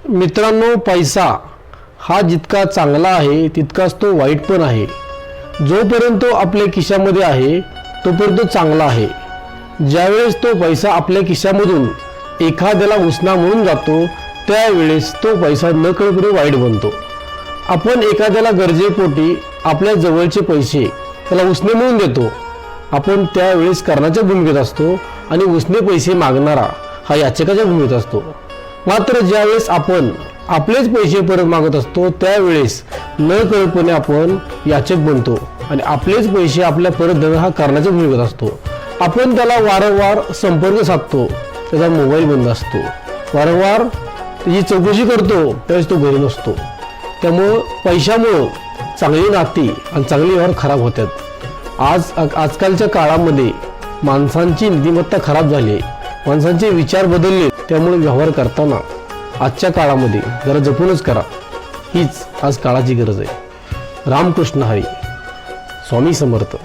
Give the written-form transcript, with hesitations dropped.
मित्रांनो, पैसा हा जितका चांगला आहे तितकाच तो वाईट पण आहे। जोपर्यंत तो आपल्या खिशामध्ये आहे तोपर्यंत तो चांगला आहे। ज्यावेळेस तो पैसा आपल्या खिशामधून एखाद्याला उसना म्हणून जातो त्यावेळेस तो पैसा नकळतपणे वाईट बनतो। आपण एखाद्याला गरजेपोटी आपल्या जवळचे पैसे त्याला उसने म्हणून देतो। आपण त्यावेळेस कर्णाच्या भूमिकेत असतो आणि उसने पैसे मागणारा हा याचकाच्या भूमिकेत असतो। मात्र ज्यावेळेस आपण आपलेच पैसे परत मागत असतो त्यावेळेस नकळतपणे आपण याचक बनतो आणि आपलेच पैसे आपल्या परत देणं हा कर्णाच्या भूमिकेत असतो। आपण त्याला वारंवार संपर्क साधतो, त्याचा मोबाईल बंद असतो, वारंवार त्याची चौकशी करतो, त्यावेळेस तो घरी नसतो। त्यामुळं पैशामुळं चांगली नाती आणि चांगले व्यवहार खराब होतात। आजकालच्या काळामध्ये माणसांची नीतिमत्ता खराब झाली आहे, माणसांचे विचार बदलले। त्यामुळे व्यवहार करताना आजच्या काळामध्ये जरा जपूनच करा, हीच आज काळाची गरज आहे। रामकृष्ण हरी, स्वामी समर्थ।